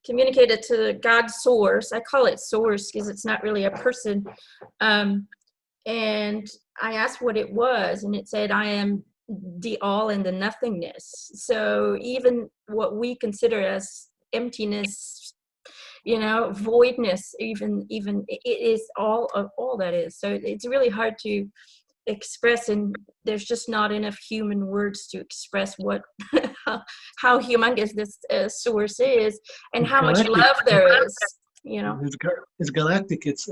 communicated to God's source. I call it source because it's not really a person. And I asked what it was, and it said, I am the all and the nothingness. So even what we consider as emptiness, voidness, even it is all of all that is. So it's really hard to express, and there's just not enough human words to express what how humongous this source is, and how much love there is. It's galactic. It's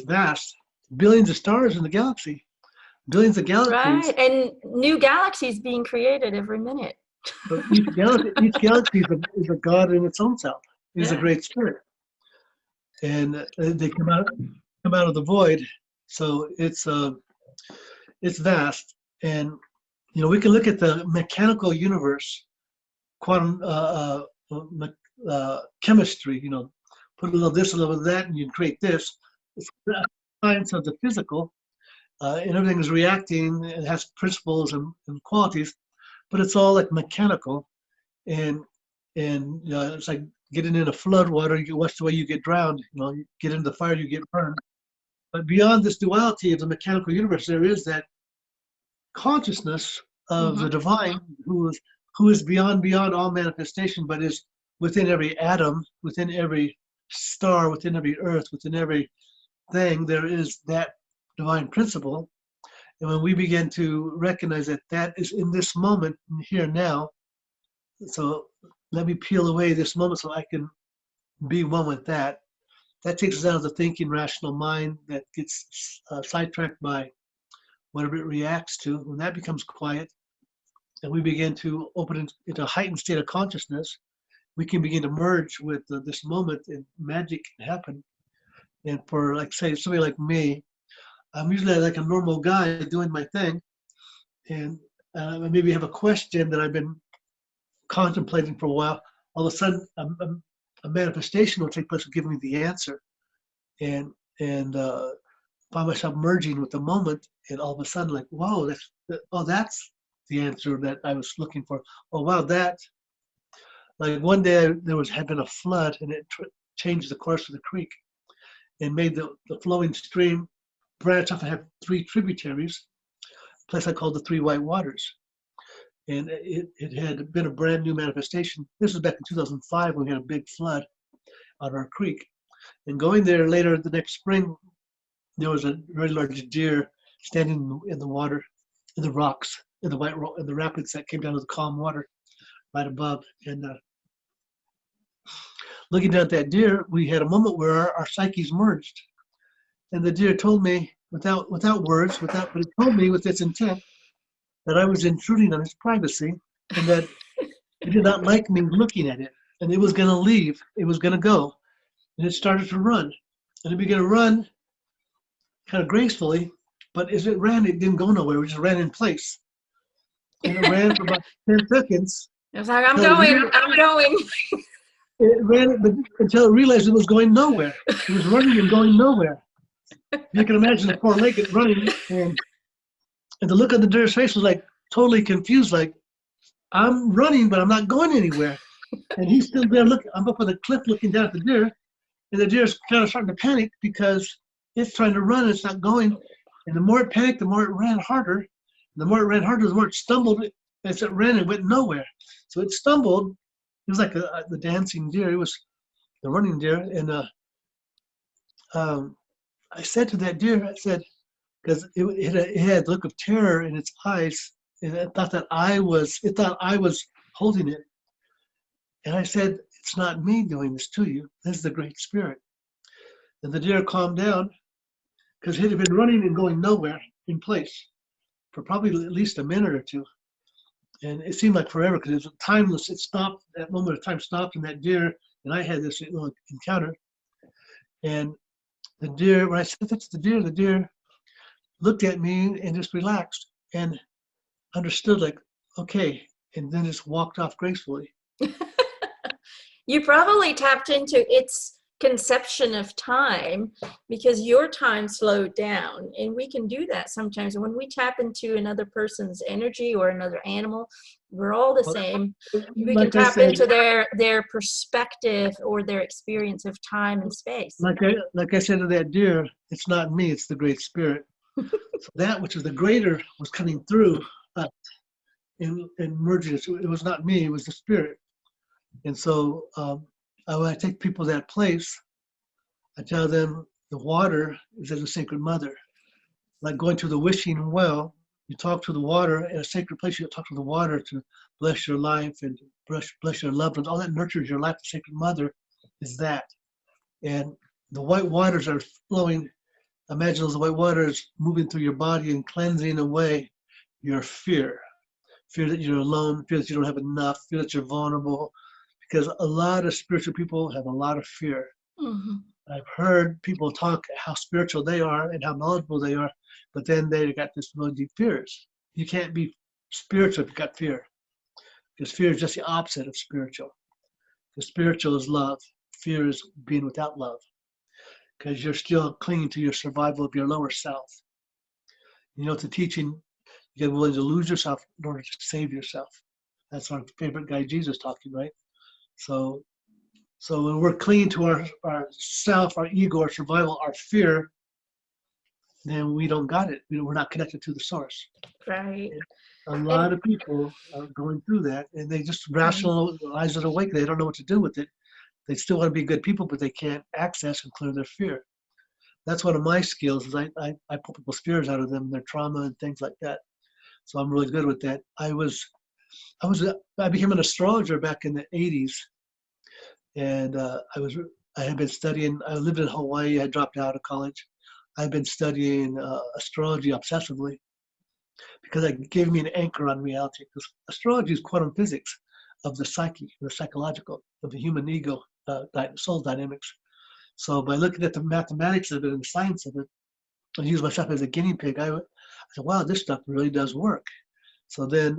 vast. Billions of stars in the galaxy. Billions of galaxies. Right, and new galaxies being created every minute. But each galaxy is a god in its own self. It is a great spirit, and they come out of the void. So it's vast, and we can look at the mechanical universe, quantum chemistry. Put a little this, a little that, and you create this. It's the science of the physical, and everything is reacting. It has principles and qualities, but it's all like mechanical, and it's like getting in a flood water. You watch the way you get drowned. You get into the fire, you get burned. But beyond this duality of the mechanical universe, there is that consciousness of the divine, who is beyond all manifestation, but is within every atom, within every star, within every earth, within every thing. There is that divine principle, and when we begin to recognize that is in this moment, here now. So let me peel away this moment so I can be one with that. That takes us out of the thinking, rational mind that gets sidetracked by whatever it reacts to. When that becomes quiet, and we begin to open into a heightened state of consciousness, we can begin to merge with this moment, and magic can happen. And for, like, say, somebody like me, I'm usually like a normal guy doing my thing, and I maybe have a question that I've been contemplating for a while. All of a sudden, a manifestation will take place, will give me the answer, and find myself merging with the moment, and all of a sudden, like, whoa, that's the answer that I was looking for. Oh wow, that. Like one day had been a flood, and it changed the course of the creek, and made the flowing stream branch off and have 3 tributaries, a place I called the 3 White Waters. And it had been a brand new manifestation. This was back in 2005 when we had a big flood on our creek. And going there later the next spring, there was a very large deer standing in the water, in the rocks, in the rapids that came down to the calm water right above. And looking down at that deer, we had a moment where our psyches merged. And the deer told me, without words, but it told me with its intent, that I was intruding on his privacy, and that it did not like me looking at it, and it was going to leave. It was going to go, and it started to run, and it began to run kind of gracefully, but as it ran, it didn't go nowhere. It just ran in place, and it ran for about 10 seconds. It was like, I'm going. It ran until it realized it was going nowhere. It was running and going nowhere. You can imagine the four-legged running, and the look on the deer's face was like totally confused, like, I'm running, but I'm not going anywhere. And he's still there looking. I'm up on the cliff looking down at the deer, and the deer's kind of starting to panic because it's trying to run and it's not going. And the more it panicked, the more it ran harder. And the more it ran harder, the more it stumbled as it ran and went nowhere. So it stumbled. It was like the dancing deer. It was the running deer. And I said to that deer, I said, because it had a look of terror in its eyes, and it thought I was holding it. And I said, it's not me doing this to you. This is the Great Spirit. And the deer calmed down because it had been running and going nowhere in place for probably at least a minute or two. And it seemed like forever because it was timeless. It stopped, that moment of time stopped, and that deer, and I had this little encounter. And the deer, when I said that's the deer looked at me and just relaxed and understood, like, okay, and then just walked off gracefully. You probably tapped into its conception of time, because your time slowed down, and we can do that sometimes when we tap into another person's energy or another animal. We're all the same. We can Like I tap said, into their perspective or their experience of time and space. like I said to that deer, it's not me, it's the Great Spirit. So that which is the greater was coming through us and merging us. It was not me, it was the Spirit. And so when I take people to that place, I tell them the water is as a sacred mother. Like going to the wishing well, you talk to the water in a sacred place. You talk to the water to bless your life and bless your loved ones. All that nurtures your life. The sacred mother is that. And the white waters are flowing. Imagine those white waters moving through your body and cleansing away your fear. Fear that you're alone, fear that you don't have enough, fear that you're vulnerable. Because a lot of spiritual people have a lot of fear. Mm-hmm. I've heard people talk how spiritual they are and how knowledgeable they are, but then they got this really deep fears. You can't be spiritual if you got fear, because fear is just the opposite of spiritual. The spiritual is love. Fear is being without love, because you're still clinging to your survival of your lower self. You know, it's a teaching. You get willing to lose yourself in order to save yourself. That's our favorite guy, Jesus, talking, right? So when we're clinging to our self, our ego, our survival, our fear, then we don't got it. We're not connected to the source. Right. A lot of people are going through that, and they just rationalize it away. They don't know what to do with it. They still want to be good people, but they can't access and clear their fear. That's one of my skills. Is I pull people's fears out of them, their trauma and things like that. So I'm really good with that. I became an astrologer back in the '80s. And I had been studying. I lived in Hawaii. I dropped out of college. I've been studying astrology obsessively because it gave me an anchor on reality. Because astrology is quantum physics of the psyche, the psychological, of the human ego, soul dynamics. So by looking at the mathematics of it and the science of it, I use myself as a guinea pig. I said, wow, this stuff really does work. So then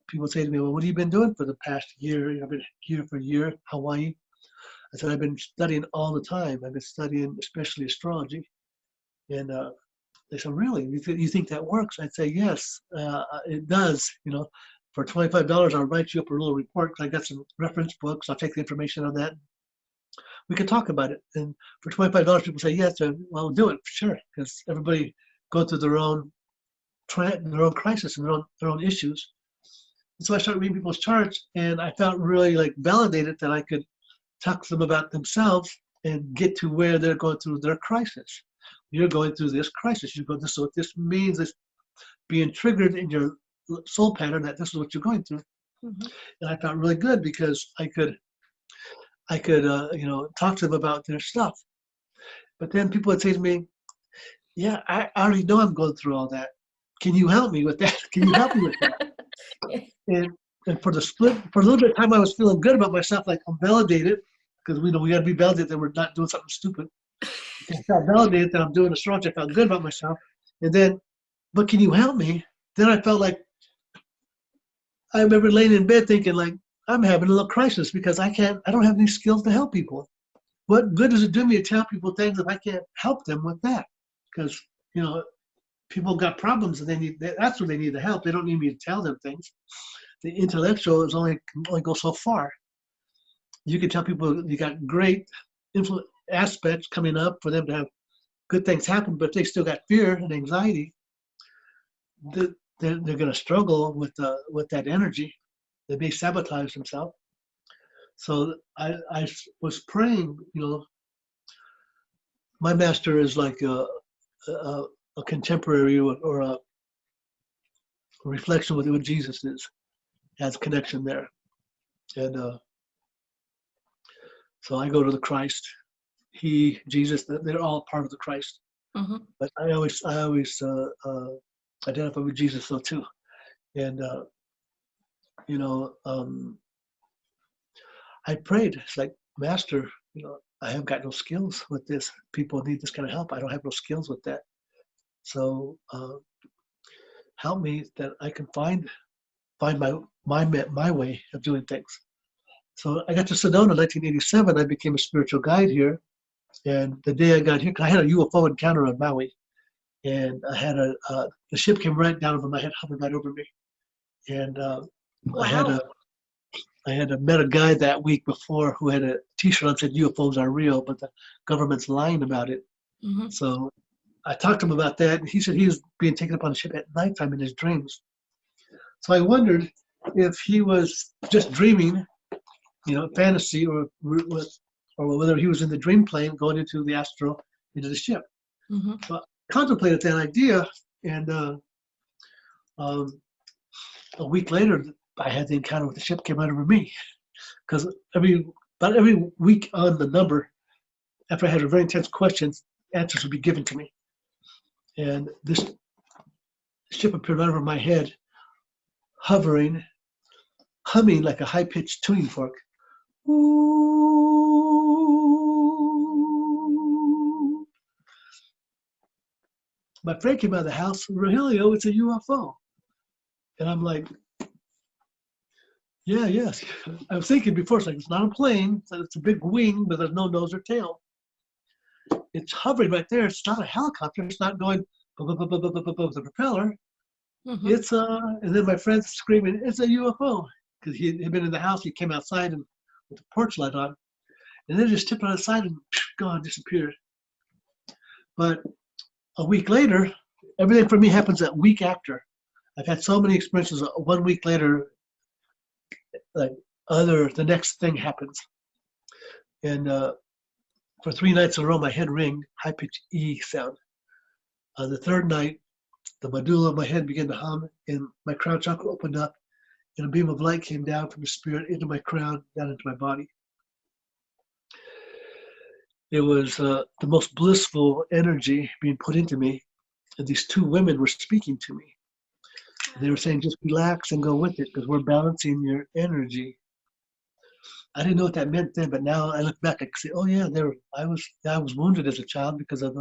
people say to me, well, what have you been doing for the past year? I've been here for a year, Hawaii. I said, I've been studying all the time. I've been studying especially astrology. And they said, really? You think that works? I'd say, yes, it does. You know, for $25, I'll write you up a little report. I got some reference books. I'll take the information on that. We can talk about it. And for $25, people say, yes, well, do it, sure. Because everybody goes through their own crisis and their own issues. And so I started reading people's charts, and I felt really like validated that I could talk to them about themselves and get to where they're going through their crisis. You're going through this crisis. You go, this is what this means. It's being triggered in your soul pattern that this is what you're going through. Mm-hmm. And I felt really good because I could talk to them about their stuff. But then people would say to me, yeah, I already know I'm going through all that. Can you help me with that? Can you help me with that? And for a little bit of time, I was feeling good about myself, like I'm validated, because we got to be validated that we're not doing something stupid. I felt validated that I'm doing astrology. I felt good about myself. And then, but can you help me? Then I felt like, I remember laying in bed thinking like, I'm having a little crisis because I don't have any skills to help people. What good does it do me to tell people things if I can't help them with that? Because, people got problems and that's where they need the help. They don't need me to tell them things. The intellectual can only go so far. You can tell people you got great aspects coming up for them to have good things happen, but if they still got fear and anxiety, they're going to struggle with that energy. They may sabotage themselves. So I was praying. My master is like a contemporary or a reflection with what Jesus is. Has connection there, and so I go to the Christ. He, Jesus, they're all part of the Christ. Mm-hmm. But I always identify with Jesus though too, and I prayed. It's like, Master, I have got no skills with this. People need this kind of help. I don't have no skills with that. So help me that I can find my way of doing things. So I got to Sedona in 1987. I became a spiritual guide here. And the day I got here, 'cause I had a UFO encounter on Maui, and I had the ship came right down over my head, hovered right over me, and I had Wow. a I had met a guy that week before who had a T-shirt that said UFOs are real, but the government's lying about it. Hmm. So I talked to him about that, and he said he was being taken up on the ship at nighttime in his dreams. So I wondered if he was just dreaming, fantasy, or whether he was in the dream plane going into the astral, into the ship. Hmm. So I contemplated that idea, and um, a week later, I had the encounter with the ship came right over me. Because about every week on the number, after I had a very intense question, answers would be given to me. And this ship appeared right over my head, hovering, humming like a high-pitched tuning fork. Ooh. My friend came out of the house, Rahelio, it's a UFO. And I'm like, yeah, yes. I was thinking before, it's not a plane, it's a big wing, but there's no nose or tail. It's hovering right there. It's not a helicopter. It's not going with the propeller. Hmm. It's and then my friend's screaming, it's a UFO. Because he had been in the house, he came outside and with the porch light on. And then just tipped on the side and gone, disappeared. But a week later, everything for me happens that week after. I've had so many experiences. 1 week later, like the next thing happens. And for 3 nights in a row, my head ringed, high pitched E sound. The third night, the medulla of my head began to hum, and my crown chakra opened up, and a beam of light came down from the spirit into my crown, down into my body. It was the most blissful energy being put into me, and these 2 women were speaking to me. They were saying, just relax and go with it, because we're balancing your energy. I didn't know what that meant then, but now I look back, I can say, oh yeah, I was wounded as a child because of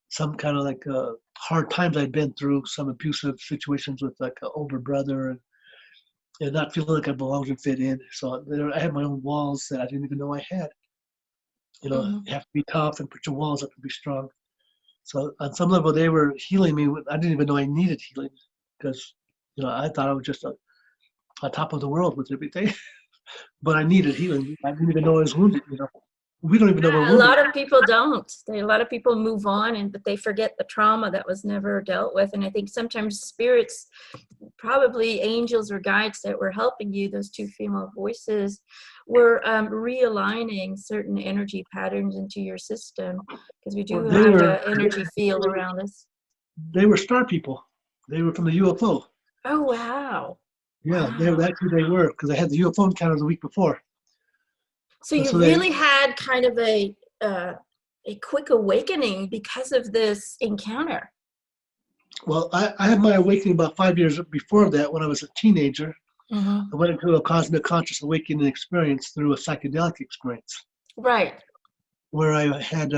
some kind of hard times I'd been through, some abusive situations with like an older brother, and not feeling like I belonged and fit in. So I had my own walls that I didn't even know I had. Hmm. You have to be tough and put your walls up and be strong. So on some level, they were healing me. I didn't even know I needed healing because, I thought I was just on top of the world with everything. But I needed healing. I didn't even know I was wounded. We don't even know we're A wounded. lot of people don't. A lot of people move on, but they forget the trauma that was never dealt with. And I think sometimes spirits, probably angels or guides that were helping you, those 2 female voices, were realigning certain energy patterns into your system, because we do Well, have an energy field around us. they were star people. They were from the UFO. Oh, wow. Yeah, Wow. that's who they were because I had the UFO encounter the week before. So And you so they, really had kind of a quick awakening because of this encounter. well, I had my awakening about 5 years before that when I was a teenager. Hmm. I went into a cosmic conscious awakening experience through a psychedelic experience Right. where I had,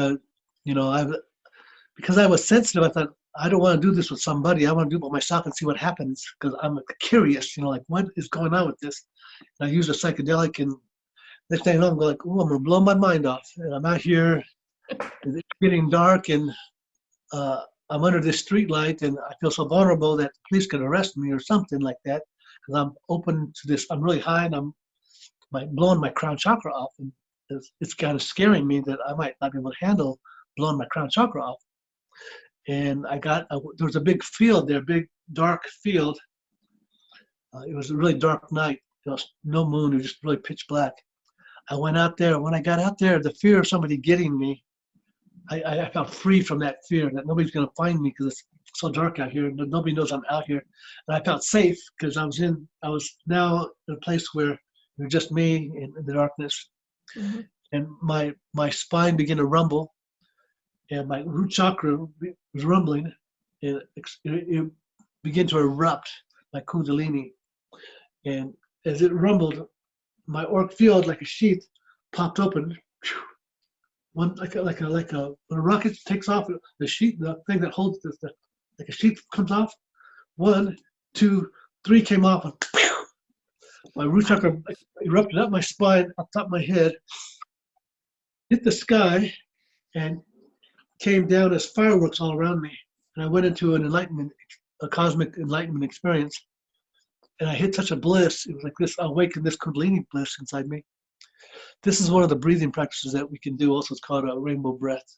because I was sensitive, I thought, I don't want to do this with somebody. I want to do it with myself and see what happens because I'm curious, what is going on with this? And I used a psychedelic, and next thing I know, I'm going oh, I'm going to blow my mind off. And I'm out here, and it's getting dark, and I'm under this street light, and I feel so vulnerable that the police could arrest me or something like that because I'm open to this. I'm really high, and I'm blowing my crown chakra off, and it's kind of scaring me that I might not be able to handle blowing my crown chakra off. And there was a big field there, big dark field. It was a really dark night. There was no moon. It was just really pitch black. I went out there. When I got out there, the fear of somebody getting me, I felt free from that fear that nobody's going to find me because it's so dark out here. Nobody knows I'm out here. And I felt safe because I was now in a place where it was just me in the darkness. Hmm. And my spine began to rumble, and my root chakra was rumbling, and it began to erupt, my Kundalini. And as it rumbled, my auric field, like a sheath, popped open. One when a rocket takes off, the thing that holds this, like a sheath comes off. 1, 2, 3 came off, and my root chakra erupted up my spine, up top of my head, hit the sky, and came down as fireworks all around me. And I went into a cosmic enlightenment experience. And I hit such a bliss. It was like this, awakened this Kundalini bliss inside me. This is one of the breathing practices that we can do. Also, it's called a rainbow breath.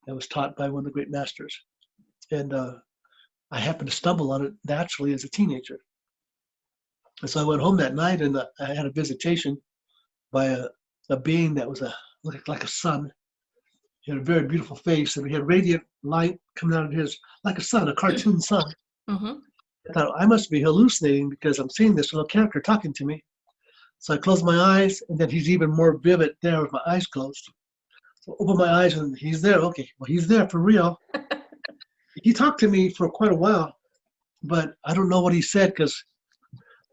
That was taught by one of the great masters. And I happened to stumble on it naturally as a teenager. And so I went home that night, and I had a visitation by a being that was looked like a sun. He had a very beautiful face, and he had radiant light coming out of his, like a sun, a cartoon sun. Mm-hmm. I thought, I must be hallucinating because I'm seeing this little character talking to me. So I closed my eyes, and then he's even more vivid there with my eyes closed. So I opened my eyes, and he's there. Okay, well, he's there for real. He talked to me for quite a while, but I don't know what he said because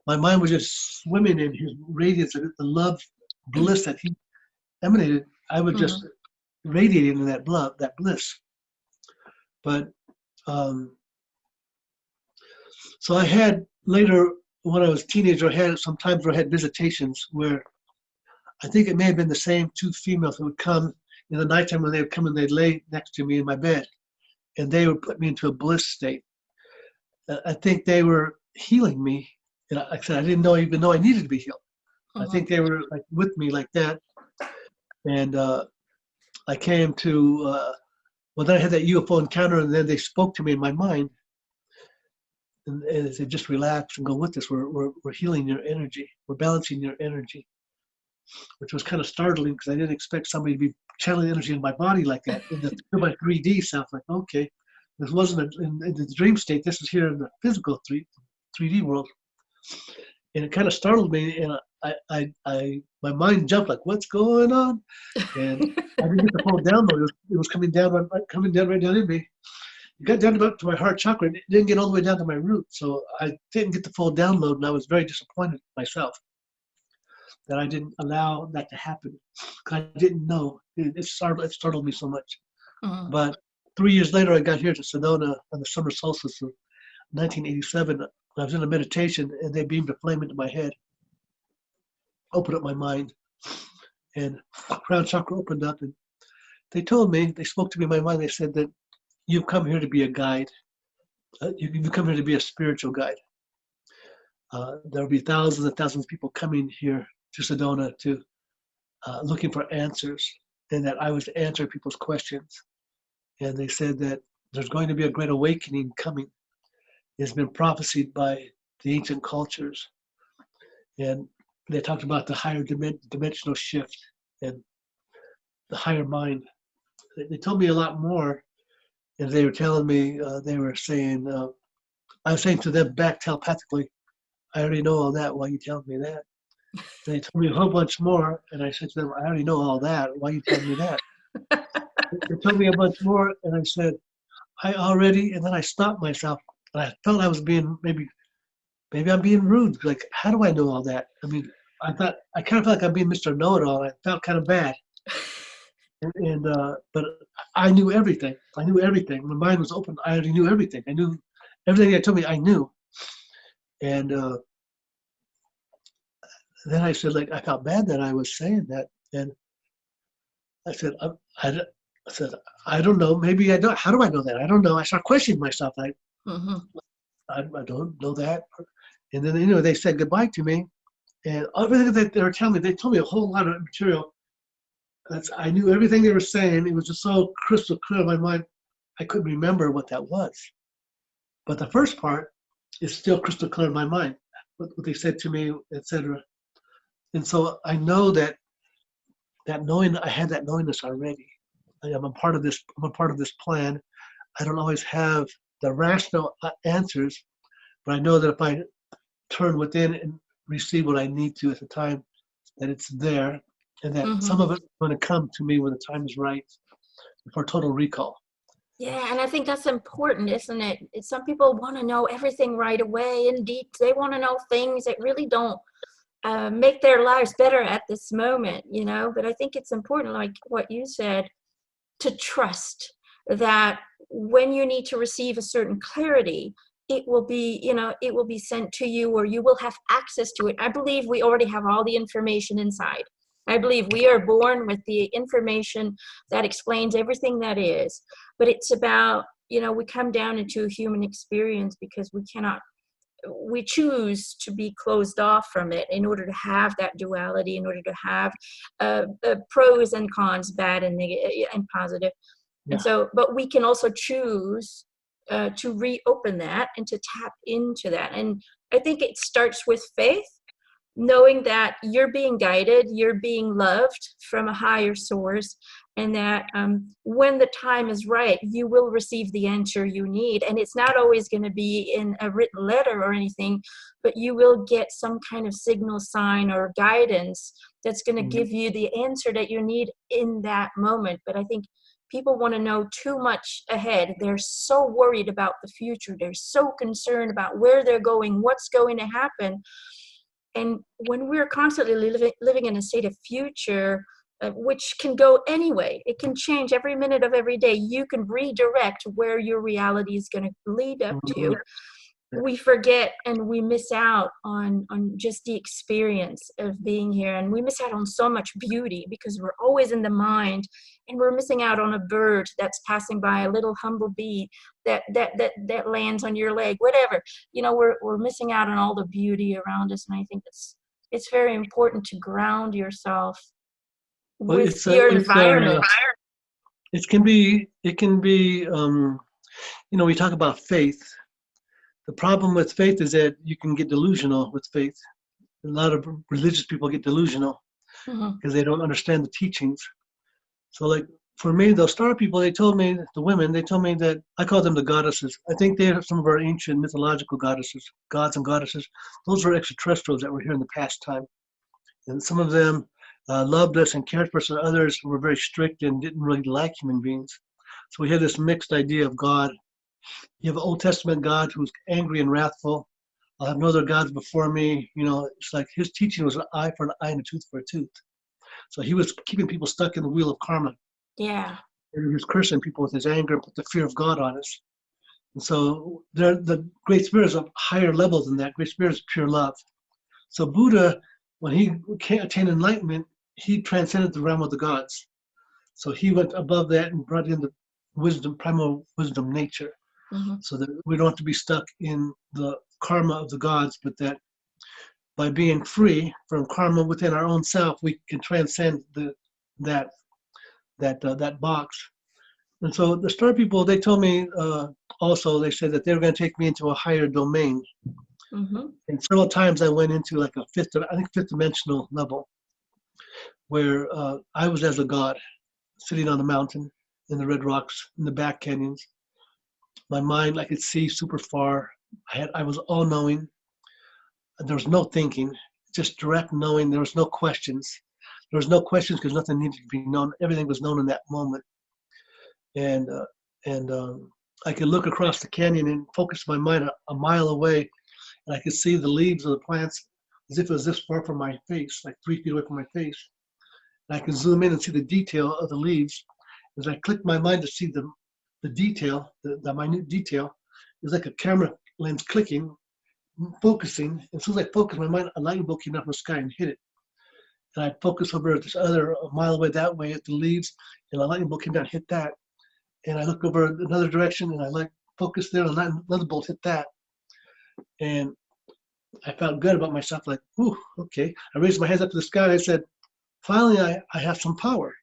my mind was just swimming in his radiance and the love bliss that he emanated. I was just radiating in that bliss. But so I had later, when I was a teenager, I had some times where I had visitations where I think it may have been the same two females who would come in the nighttime when they would come and they'd lay next to me in my bed, and they would put me into a bliss state. I think they were healing me. And like I said, I didn't even know I needed to be healed. I think they were like with me like that. And I came to, well, then I had that UFO encounter, and then they spoke to me in my mind. And they said, just relax and go with this. We're healing your energy. We're balancing your energy, which was kind of startling because I didn't expect somebody to be channeling energy in my body like that. In my 3D self, like, okay, this wasn't in the dream state. This is here in the physical 3D world. And it kind of startled me, and my mind jumped like, what's going on? And I didn't get the full download. It was coming down right down in me. It got down to my heart chakra, and it didn't get all the way down to my root. So I didn't get the full download, and I was very disappointed myself that I didn't allow that to happen because I didn't know. It startled me so much. But 3 years later, I got here to Sedona on the summer solstice of 1987. I was in a meditation, and they beamed a flame into my head, opened up my mind, and crown chakra opened up, and they spoke to me in my mind. They said that you've come here to be a guide. You've come here to be a spiritual guide. There will be thousands and thousands of people coming here to Sedona to looking for answers, and that I was to answer people's questions. And they said that there's going to be a great awakening coming. It's been prophesied by the ancient cultures. And they talked about the higher dimensional shift and the higher mind. They told me a lot more. And they were telling me, they were saying, I was saying to them back telepathically, I already know all that. Why are you telling me that? And they told me a whole bunch more. And I said to them, I already know all that. Why are you telling me that? They told me a bunch more. And I said, and then I stopped myself. And I felt I was being, maybe I'm being rude. Like, how do I know all that? I mean, I kind of felt like I'm being Mr. Know-It-All. I felt kind of bad. But I knew everything. I knew everything. My mind was open. I already knew everything. I knew everything they told me I knew. And then I said, like, I felt bad that I was saying that. And I said, I don't know. Maybe I don't. How do I know that? I don't know. I started questioning myself. I don't know that. And then, they said goodbye to me. And everything that they were telling me, they told me a whole lot of material. I knew everything they were saying. It was just so crystal clear in my mind, I couldn't remember what that was. But the first part is still crystal clear in my mind, what they said to me, etc. And so I know that knowing, I had that knowingness already. I'm a part of this plan. I don't always have the rational answers, but I know that if I turn within and receive what I need to at the time, that it's there. And that some of it is going to come to me when the time is right for total recall. Yeah, and I think that's important, isn't it? Some people want to know everything right away. Indeed, they want to know things that really don't make their lives better at this moment, But I think it's important, like what you said, to trust that when you need to receive a certain clarity, it will be sent to you, or you will have access to it. I believe we already have all the information inside. I believe we are born with the information that explains everything that is, but it's about, we come down into a human experience because we choose to be closed off from it in order to have that duality, in order to have pros and cons, bad and negative and positive. Yeah. And so, but we can also choose to reopen that and to tap into that. And I think it starts with faith, knowing that you're being guided, you're being loved from a higher source, and that when the time is right, you will receive the answer you need. And it's not always going to be in a written letter or anything, but you will get some kind of signal, sign, or guidance that's going to give you the answer that you need in that moment. But I think people want to know too much ahead. They're so worried about the future. They're so concerned about where they're going, what's going to happen. And when we're constantly living in a state of future, which can go anyway, it can change every minute of every day. You can redirect where your reality is going to lead up to. We forget and we miss out on just the experience of being here. And we miss out on so much beauty because we're always in the mind, and we're missing out on a bird that's passing by, a little humble bee that lands on your leg, whatever. We're missing out on all the beauty around us. And I think it's very important to ground yourself with your environment. It can be, we talk about faith. The problem with faith is that you can get delusional with faith. A lot of religious people get delusional because they don't understand the teachings. So like for me, those star people, the women, they told me that I call them the goddesses. I think they are some of our ancient mythological goddesses, gods and goddesses. Those were extraterrestrials that were here in the past time. And some of them loved us and cared for us, and others were very strict and didn't really like human beings. So we had this mixed idea of God. You have an Old Testament God who's angry and wrathful. I'll have no other gods before me. It's like his teaching was an eye for an eye and a tooth for a tooth. So he was keeping people stuck in the wheel of karma. Yeah. And he was cursing people with his anger and put the fear of God on us. And so the Great Spirit is a higher level than that. Great Spirit is pure love. So Buddha, when he attained enlightenment, he transcended the realm of the gods. So he went above that and brought in the wisdom, primal wisdom nature. So that we don't have to be stuck in the karma of the gods, but that by being free from karma within our own self, we can transcend that box. And so the star people, they told me also, they said that they were going to take me into a higher domain. And several times I went into like a fifth dimensional level where I was as a god sitting on a mountain in the red rocks, in the back canyons. My mind, I could see super far. I was all knowing. There was no thinking, just direct knowing. There was no questions. There was no questions because nothing needed to be known. Everything was known in that moment. And I could look across the canyon and focus my mind a mile away, and I could see the leaves of the plants as if it was this far from my face, like 3 feet away from my face. And I could zoom in and see the detail of the leaves. As I clicked my mind to see the detail, the minute detail, it was like a camera lens clicking, focusing. As soon as I focused my mind, a lightning bolt came out from the sky and hit it. And I focused over this other a mile away that way at the leaves, and a lightning bolt came down and hit that. And I looked over another direction, and I focused there, and another bolt hit that. And I felt good about myself, like, ooh, okay. I raised my hands up to the sky, and I said, finally, I have some power.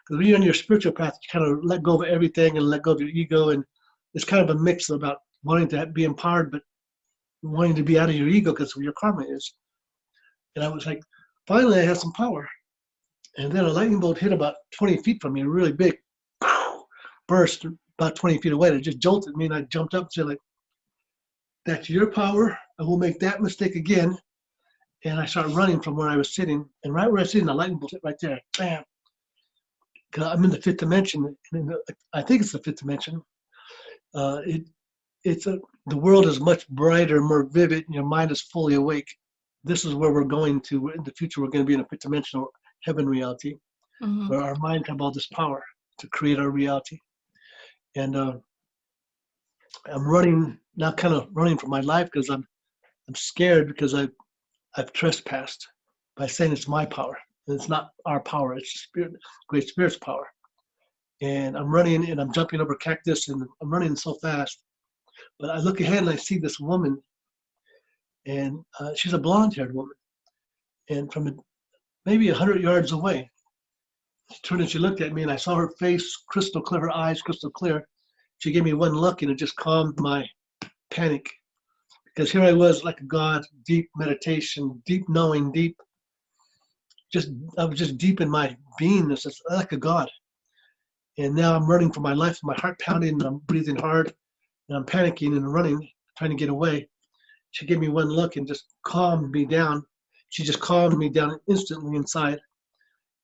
Because when you're on your spiritual path, you kind of let go of everything and let go of your ego. And it's kind of a mix about wanting to be empowered, but wanting to be out of your ego because of where your karma is. And I was like, finally, I have some power. And then a lightning bolt hit about 20 feet from me, a really big burst about 20 feet away. It just jolted me, and I jumped up and said, like, that's your power. I will make that mistake again. And I started running from where I was sitting. And right where I was sitting, the lightning bolt hit right there. Bam. I'm in the fifth dimension. I think it's the fifth dimension. The world is much brighter, more vivid, and your mind is fully awake. This is where we're going to. In the future, we're going to be in a fifth dimensional heaven reality, where our mind have all this power to create our reality. And I'm running now, kind of running for my life because I'm scared because I've trespassed by saying it's my power. And it's not our power, it's spirit, great spirit's power. And I'm running and I'm jumping over cactus and I'm running so fast. But I look ahead and I see this woman, and she's a blonde-haired woman. And from maybe 100 yards away, she turned and she looked at me, and I saw her face crystal clear, her eyes crystal clear. She gave me one look, and it just calmed my panic. Because here I was like a god, deep meditation, deep knowing, deep, I was just deep in my beingness, just like a god. And now I'm running for my life, my heart pounding, and I'm breathing hard, and I'm panicking and running, trying to get away. She gave me one look and just calmed me down. She just calmed me down instantly inside.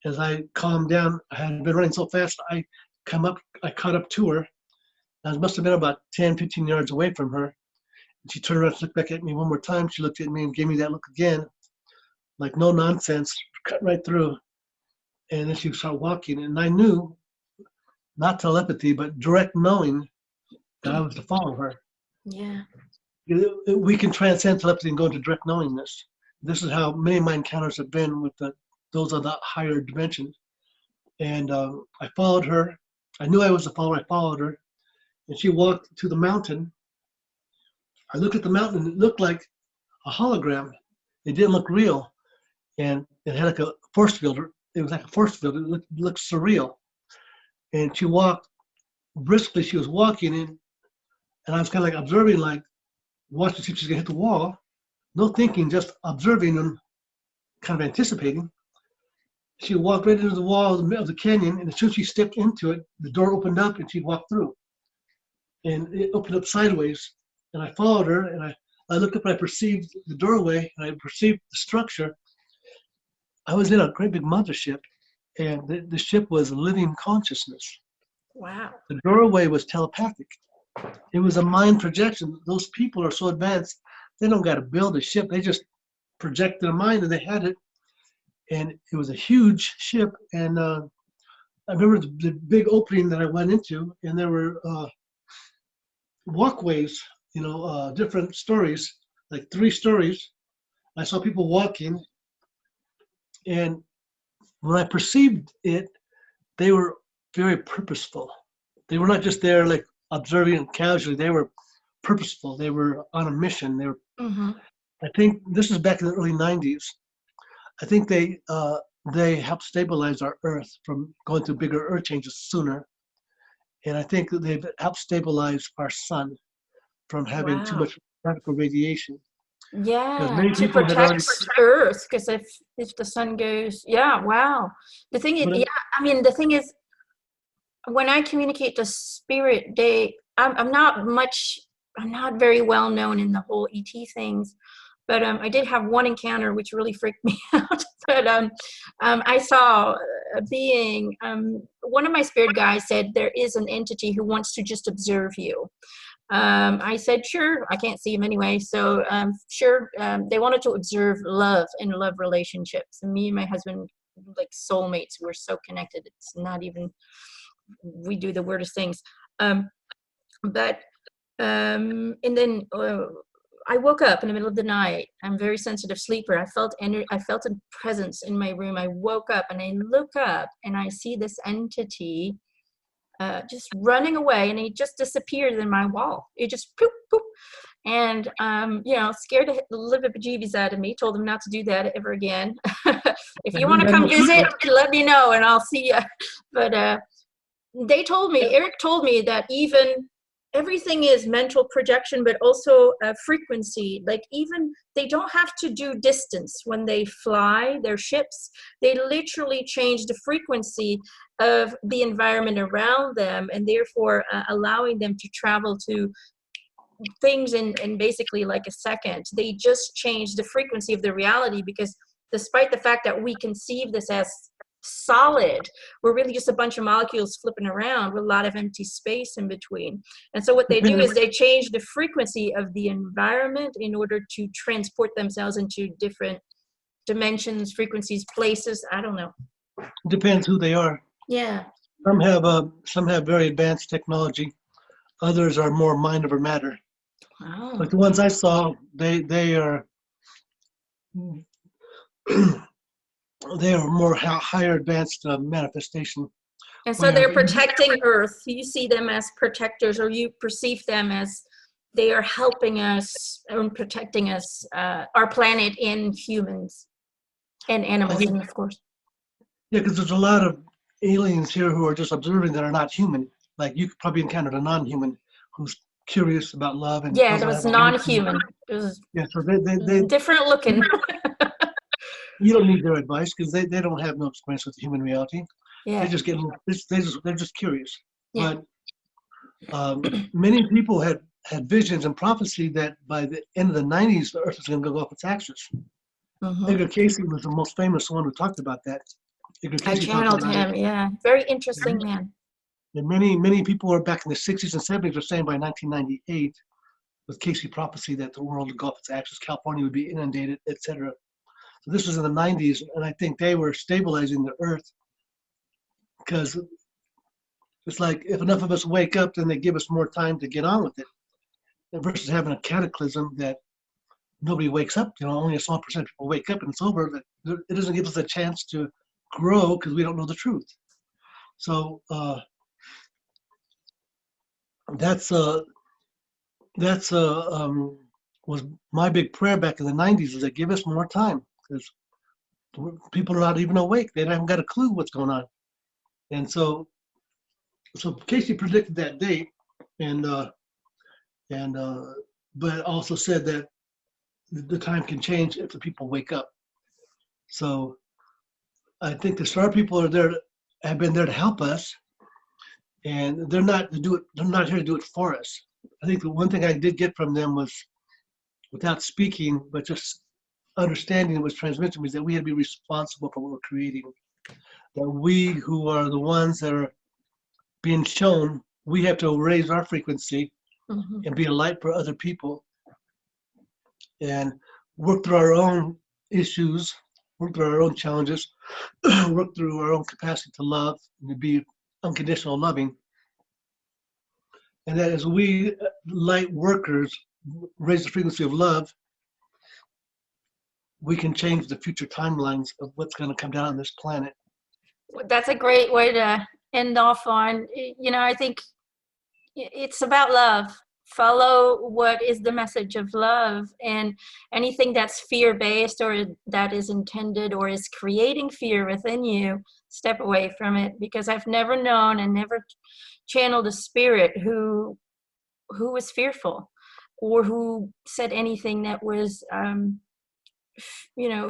As I calmed down, I had been running so fast, I caught up to her. I must have been about 10, 15 yards away from her. And she turned around, looked back at me one more time. She looked at me and gave me that look again, like no nonsense, cut right through. And then she started walking, and I knew, not telepathy, but direct knowing that I was to follow her. Yeah. We can transcend telepathy and go into direct knowingness. This is how many of my encounters have been with those of the higher dimensions. And I followed her. I knew I was a follower. I followed her. And she walked to the mountain. I looked at the mountain. It looked like a hologram. It didn't look real. And it had like a force field. It was like a force field. It looked surreal. And she walked briskly. She was walking in. And I was kind of like observing, like, watching to see if she's going to hit the wall. No thinking, just observing and kind of anticipating. She walked right into the wall of the canyon, and as soon as she stepped into it, the door opened up and she walked through. And it opened up sideways, and I followed her, and I looked up and I perceived the doorway, and I perceived the structure. I was in a great big mothership, and the ship was living consciousness. Wow. The doorway was telepathic. It was a mind projection. Those people are so advanced, they don't got to build a ship. They just project their mind, and they had it. And it was a huge ship. And I remember the big opening that I went into, and there were walkways, different stories, like 3 stories. I saw people walking, and when I perceived it, they were very purposeful. They were not just there like observing casually. They were purposeful. They were on a mission. They were. Mm-hmm. I think this is back in the early '90s. I think they helped stabilize our Earth from going through bigger Earth changes sooner, and I think that they've helped stabilize our sun from having too much radical radiation. Yeah, to protect Earth, because if the sun goes, wow. The thing is, the thing is, when I communicate to spirit, I'm not very well known in the whole ET things, but I did have one encounter which really freaked me out. But I saw a being. One of my spirit guys said there is an entity who wants to just observe you. I said, sure, I can't see him anyway. So sure, they wanted to observe love and love relationships. And me and my husband, like soulmates, we're so connected. It's not even, we do the weirdest things. And then I woke up in the middle of the night. I'm a very sensitive sleeper. I felt a presence in my room. I woke up and I look up and I see this entity just running away, and he just disappeared in my wall. It just poop, poop. And, scared the living bejeebies out of me, told him not to do that ever again. If you want to come visit, let me know and I'll see you. But Eric told me that even everything is mental projection, but also frequency. Like even they don't have to do distance when they fly their ships. They literally change the frequency of the environment around them, and therefore allowing them to travel to things in basically like a second. They just change the frequency of the reality, because despite the fact that we conceive this as solid, we're really just a bunch of molecules flipping around with a lot of empty space in between. And so what they do is they change the frequency of the environment in order to transport themselves into different dimensions, frequencies, places. I don't know. Depends who they are. Yeah. Some have very advanced technology. Others are more mind over matter. Oh. Like the ones I saw, they are they are more higher advanced manifestation. And so Where they're protecting Earth. You see them as protectors, or you perceive them as they are helping us and protecting us, our planet, and humans and I animals, think, and of course. yeah, because there's a lot of aliens here who are just observing that are not human. Like you could probably encounter a non-human who's curious about love and Yeah, it doesn't was have emotion. non-human. It was Yeah, so they different looking. you don't need their advice because they don't have no experience with human reality. They Yeah, just get they're just curious. yeah. But many people had visions and prophecy that by the end of the 90s, the Earth is going to go off its axis. Hmm. Edgar Casey was the most famous one who talked about that. Edgar I Casey talked channeled about it. him. Yeah, very interesting man. And many people were back in the 60s and 70s were saying by 1998 with Casey prophecy that the world would go off its axis, California would be inundated, etc. So this was in the 90s, and I think they were stabilizing the Earth because it's like if enough of us wake up, then they give us more time to get on with it. Versus having a cataclysm that nobody wakes up. Only a small percent of people wake up and it's over. That it doesn't give us a chance to grow because we don't know the truth. So that's that's was my big prayer back in the 90s is that give us more time because people are not even awake. They haven't got a clue what's going on. And so Casey predicted that date, and and but also said that the time can change if the people wake up. So I think the star people are there, have been there to help us, and they're not to do it. They're not here to do it for us. I think the one thing I did get from them was, without speaking, but just understanding it was transmission, was that we had to be responsible for what we're creating. That we who are the ones that are being shown, we have to raise our frequency Hmm. and be a light for other people and work through our own issues, work through our own challenges, work through our own capacity to love and to be unconditional loving. And that as we light workers raise the frequency of love, we can change the future timelines of what's going to come down on this planet. That's a great way to end off on. I think it's about love. Follow what is the message of love, and anything that's fear-based or that is intended or is creating fear within you, step away from it, because I've never known and never channeled a spirit who was fearful or who said anything that was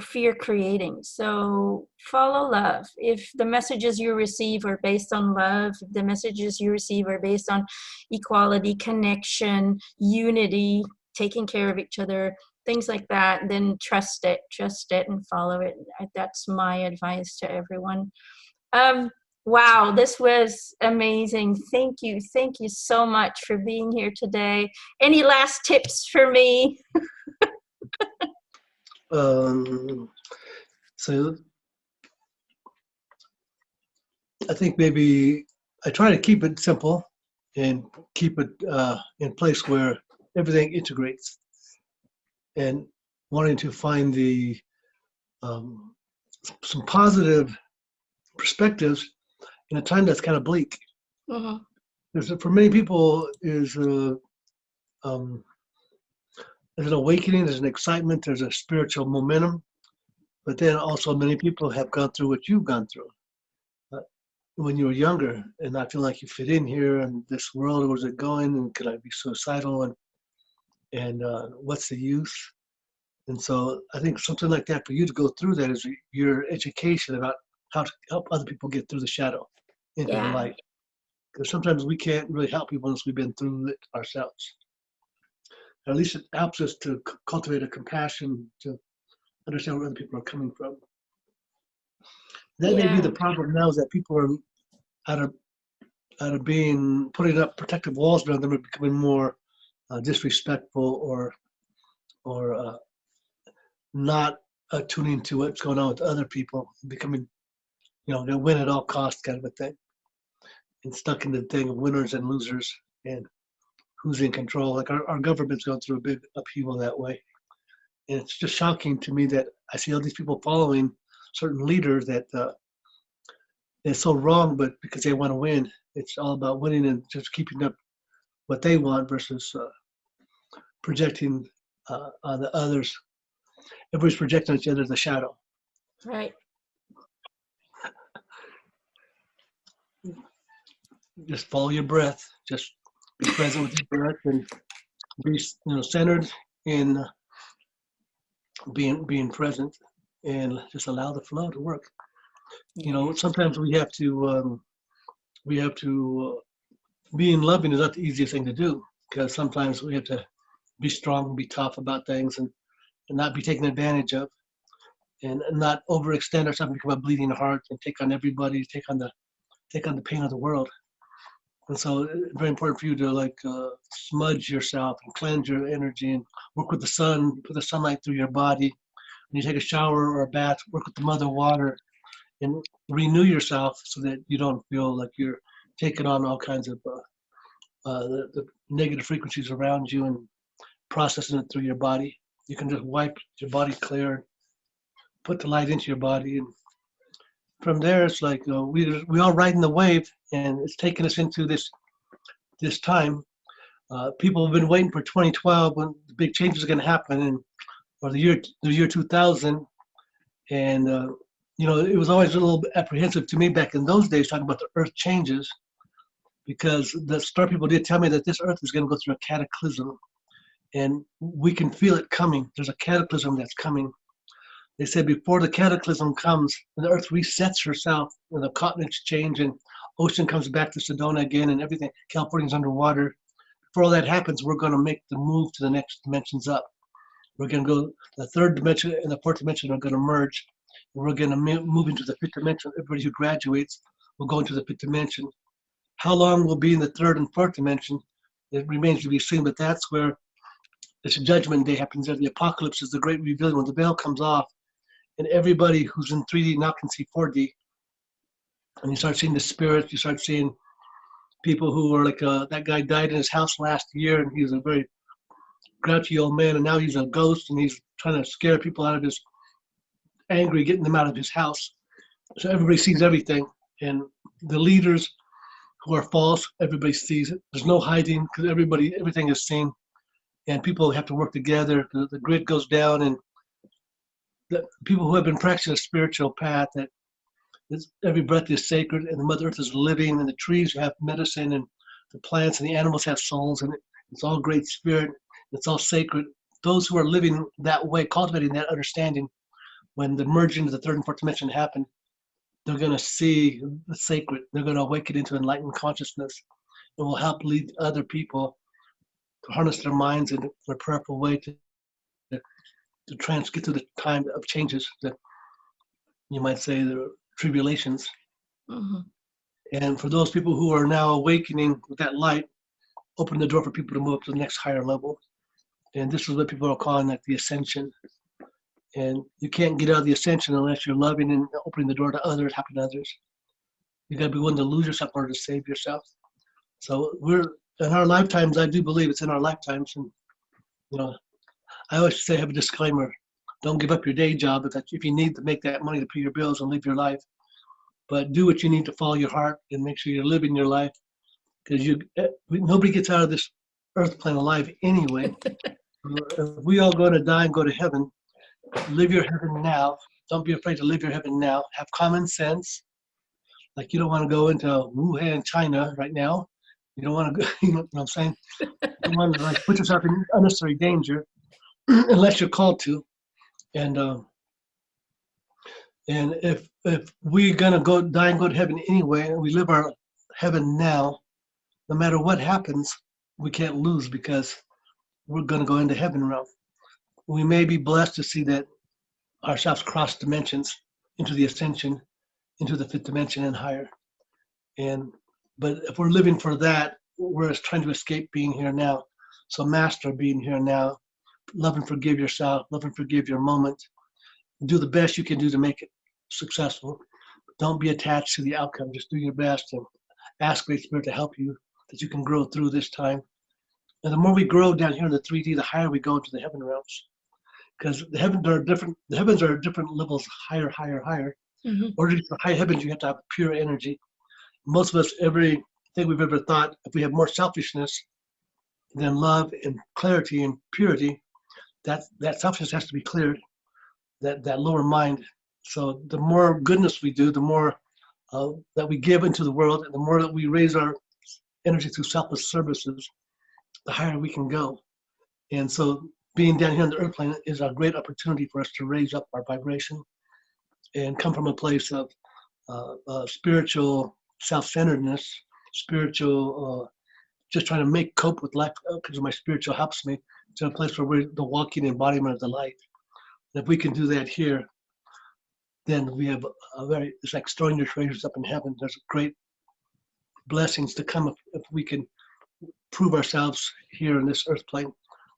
fear creating. So follow love. If the messages you receive are based on love, the messages you receive are based on equality, connection, unity, taking care of each other, things like that, then trust it and follow it. That's my advice to everyone. Wow, this was amazing. Thank you so much for being here today. Any last tips for me? So I think maybe I try to keep it simple and keep it in place where everything integrates, and wanting to find the um, some positive perspectives in a time that's kind of bleak. Mhm. For many people um, there's an awakening, there's an excitement, there's a spiritual momentum, but then also many people have gone through what you've gone through when you were younger and not feel like you fit in here and this world, where's it going, and could I be suicidal, and what's the use? And so I think something like that for you to go through that is your education about how to help other people get through the shadow into the Yeah. light. Because sometimes we can't really help people unless we've been through it ourselves. Or at least it helps us to cultivate a compassion to understand where other people are coming from. That may be Yeah. the problem now, is that people are out of being putting up protective walls around them, are becoming more disrespectful or not attuning to what's going on with other people, becoming they win at all costs kind of a thing, and stuck in the thing of winners and losers and who's in control. Like our government's going through a big upheaval that way. And it's just shocking to me that I see all these people following certain leader that is so wrong, but because they want to win, it's all about winning and just keeping up what they want versus projecting on the others. Everybody's projecting each other the shadow. Right. Just follow your breath. Just be present with your breath and be centered in being present, and just allow the flow to work. Sometimes we have to being loving is not the easiest thing to do, because sometimes we have to be strong and be tough about things, and not be taken advantage of, and not overextend ourselves and become a bleeding heart and take on everybody, take on the pain of the world. And so it's very important for you to smudge yourself and cleanse your energy and work with the sun, put the sunlight through your body. When you take a shower or a bath, work with the mother water and renew yourself so that you don't feel like you're taking on all kinds of the negative frequencies around you and processing it through your body. You can just wipe your body clear, put the light into your body, and from there it's like we all riding the wave, and it's taking us into this time. People have been waiting for 2012 when the big changes are going to happen, or the year 2000, and it was always a little bit apprehensive to me back in those days talking about the earth changes, because the star people did tell me that this earth is going to go through a cataclysm, and we can feel it coming. There's a cataclysm that's coming. They said before the cataclysm comes, when the earth resets herself, and the continents change, and ocean comes back to Sedona again, and everything, California's underwater. Before all that happens, we're going to make the move to the next dimensions up. We're going to go, the third dimension and the fourth dimension are going to merge. And we're going to move into the fifth dimension. Everybody who graduates will go into the fifth dimension. How long we'll be in the third and fourth dimension, it remains to be seen, but that's where this judgment day happens. The apocalypse is the great revealing, when the veil comes off, and everybody who's in 3D now can see 4D. And you start seeing the spirits, you start seeing people who are like, that guy died in his house last year, and he was a very grouchy old man, and now he's a ghost, and he's trying to scare people out of his angry, getting them out of his house. So everybody sees everything, and the leaders who are false, everybody sees it. There's no hiding, because everything is seen, and people have to work together. The grid goes down, and the people who have been practicing a spiritual path, that every breath is sacred, and the Mother Earth is living, and the trees have medicine, and the plants and the animals have souls, and it's all great spirit. It's all sacred. Those who are living that way, cultivating that understanding, when the merging of the third and fourth dimension happen, they're going to see the sacred. They're going to awaken into enlightened consciousness. It will help lead other people to harness their minds in a prayerful way to get through the time of changes, that you might say the tribulations. Mm-hmm. And for those people who are now awakening with that light, open the door for people to move up to the next higher level. And this is what people are calling like the Ascension. And you can't get out of the Ascension unless you're loving and opening the door to others, helping others. You got to be willing to lose yourself in order to save yourself. So we're in our lifetimes. I do believe it's in our lifetimes. And I always say, have a disclaimer: don't give up your day job if you need to make that money to pay your bills and live your life. But do what you need to follow your heart and make sure you're living your life, because nobody gets out of this earth plane alive anyway. If we all going to die and go to heaven, live your heaven now. Don't be afraid to live your heaven now. Have common sense. Like, you don't want to go into Wuhan, China right now. You don't want to go, you know what I'm saying? You don't want to put yourself in unnecessary danger unless you're called to. And if we're going to go die and go to heaven anyway, and we live our heaven now, no matter what happens, we can't lose, because we're going to go into heaven realm. We may be blessed to see that ourselves cross dimensions into the Ascension, into the fifth dimension and higher. But if we're living for that, we're trying to escape being here now. So master being here now. Love and forgive yourself. Love and forgive your moment. Do the best you can do to make it successful. Don't be attached to the outcome. Just do your best and ask Great Spirit to help you, that you can grow through this time. And the more we grow down here in the 3D, the higher we go into the heaven realms. because the heavens are different. The heavens are different levels, higher, higher, higher. Mm-hmm. In order to the high heavens, you have to have pure energy. Most of us, everything we've ever thought, if we have more selfishness than love and clarity and purity, that selfishness has to be cleared. That lower mind. So the more goodness we do, the more that we give into the world, and the more that we raise our energy through selfless services, the higher we can go. And so being down here on the earth plane is a great opportunity for us to raise up our vibration and come from a place of spiritual self-centeredness, spiritual, just trying to cope with life because my spiritual helps me, to a place where we're the walking embodiment of the light. And if we can do that here, then we have it's like storing your treasures up in heaven. There's great blessings to come if we can prove ourselves here in this earth plane,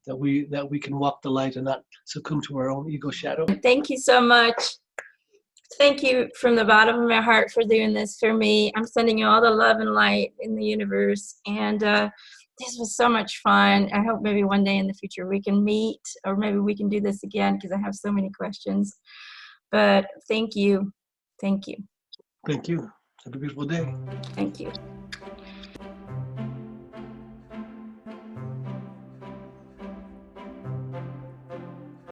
that we can walk the light and not succumb to our own ego shadow. Thank you so much. Thank you from the bottom of my heart for doing this for me. I'm sending you all the love and light in the universe. And this was so much fun. I hope maybe one day in the future we can meet, or maybe we can do this again, because I have so many questions. But thank you. Thank you. Thank you. Have a beautiful day. Thank you.